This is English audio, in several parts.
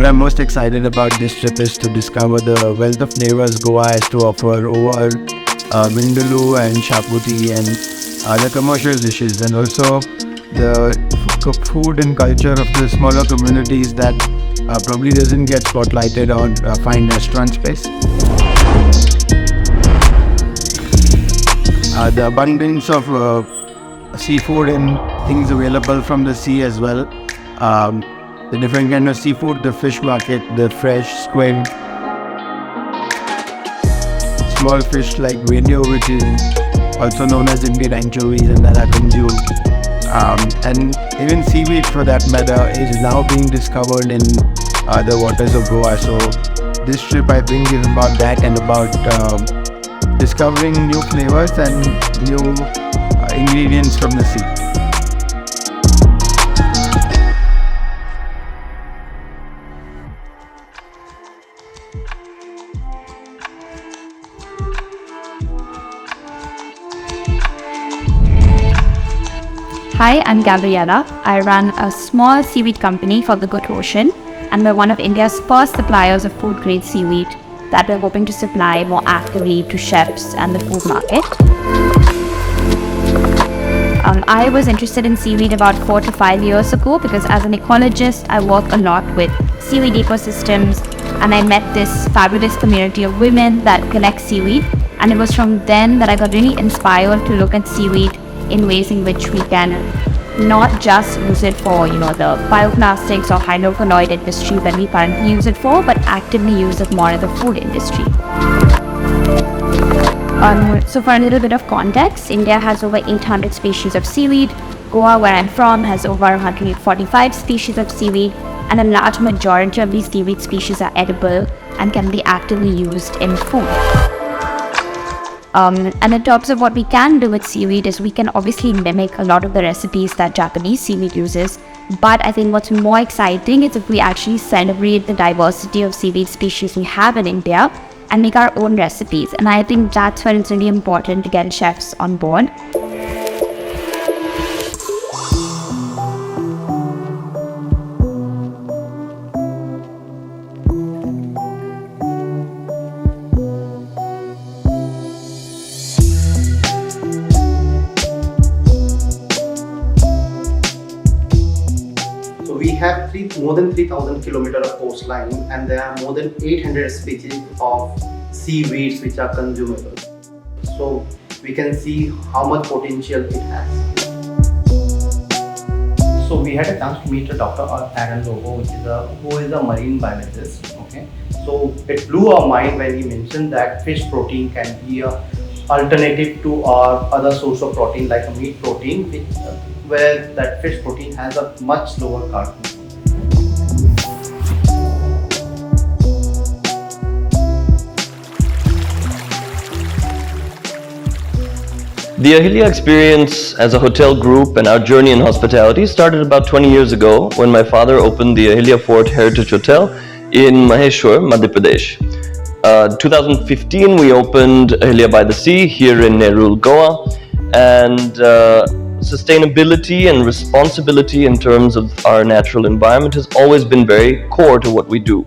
What I'm most excited about this trip is to discover the wealth of flavors Goa has to offer over Vindaloo and Shaputi and other commercial dishes, and also the food and culture of the smaller communities that probably doesn't get spotlighted on fine restaurant space. The abundance of seafood and things available from the sea as well. The different kind of seafood, the fish market, the fresh squid, small fish like radio, which is also known as Indian anchovies, and that are consumed. And even seaweed, for that matter, is now being discovered in the waters of Goa. So this trip, I think, is about that, and about discovering new flavors and new ingredients from the sea. Hi, I'm Gabriella. I run a small seaweed company called The Good Ocean, and we're one of India's first suppliers of food-grade seaweed that we're hoping to supply more actively to chefs and the food market. I was interested in seaweed about 4 to 5 years ago because as an ecologist, I work a lot with seaweed ecosystems, and I met this fabulous community of women that collect seaweed, and it was from then that I got really inspired to look at seaweed in ways in which we can not just use it for, the bioplastics or hydrocolloid industry that we currently use it for, but actively use it more in the food industry. So for a little bit of context, India has over 800 species of seaweed. Goa, where I'm from, has over 145 species of seaweed, and a large majority of these seaweed species are edible and can be actively used in food. And in terms of what we can do with seaweed is we can obviously mimic a lot of the recipes that Japanese seaweed uses, but I think what's more exciting is if we actually celebrate the diversity of seaweed species we have in India and make our own recipes, and I think that's where it's really important to get chefs on board. We have more than 3,000 kilometers of coastline, and there are more than 800 species of seaweeds which are consumable. So we can see how much potential it has. So we had a chance to meet Dr. Aaron Lobo, who is a marine biologist. Okay, so it blew our mind when he mentioned that fish protein can be an alternative to our other source of protein like a meat protein, where that fish protein has a much lower carb. The Ahilya experience as a hotel group and our journey in hospitality started about 20 years ago when my father opened the Ahilya Fort Heritage Hotel in Maheshwar, Madhya Pradesh. 2015 we opened Ahilya by the Sea here in Nerul, Goa, and sustainability and responsibility in terms of our natural environment has always been very core to what we do.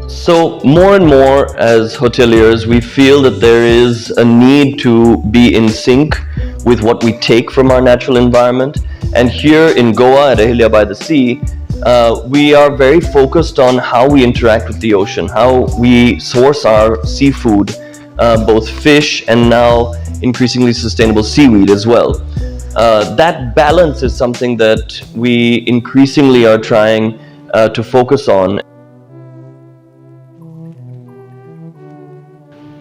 So more and more as hoteliers, we feel that there is a need to be in sync with what we take from our natural environment. And here in Goa at Ahilya by the Sea, we are very focused on how we interact with the ocean, how we source our seafood, both fish and now increasingly sustainable seaweed as well. That balance is something that we increasingly are trying to focus on.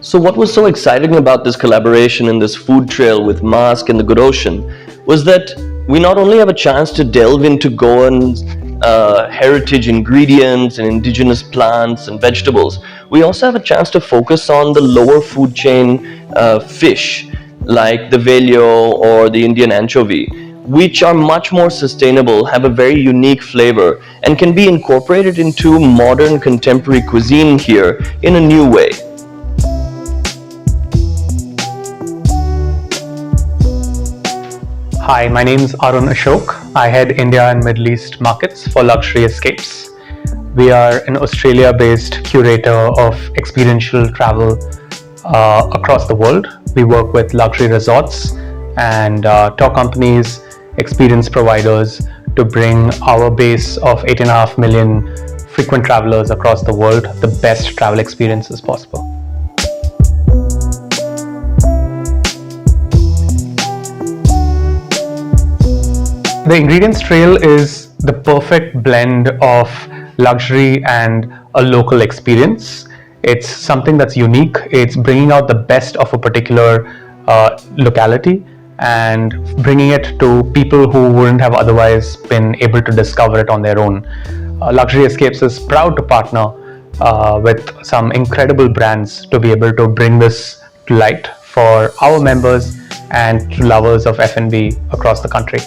So what was so exciting about this collaboration and this food trail with MASQUE and the Good Ocean was that we not only have a chance to delve into Goan's heritage ingredients and indigenous plants and vegetables, we also have a chance to focus on the lower food chain fish like the velio or the Indian anchovy, which are much more sustainable, have a very unique flavor, and can be incorporated into modern contemporary cuisine here in a new way. Hi, my name is Arun Ashok. I head India and Middle East markets for Luxury Escapes. We are an Australia-based curator of experiential travel across the world. We work with luxury resorts and tour companies, experience providers to bring our base of 8.5 million frequent travelers across the world the best travel experiences possible. The Ingredients Trail is the perfect blend of luxury and a local experience. It's something that's unique. It's bringing out the best of a particular locality and bringing it to people who wouldn't have otherwise been able to discover it on their own. Luxury Escapes is proud to partner with some incredible brands to be able to bring this to light for our members and to lovers of F&B across the country.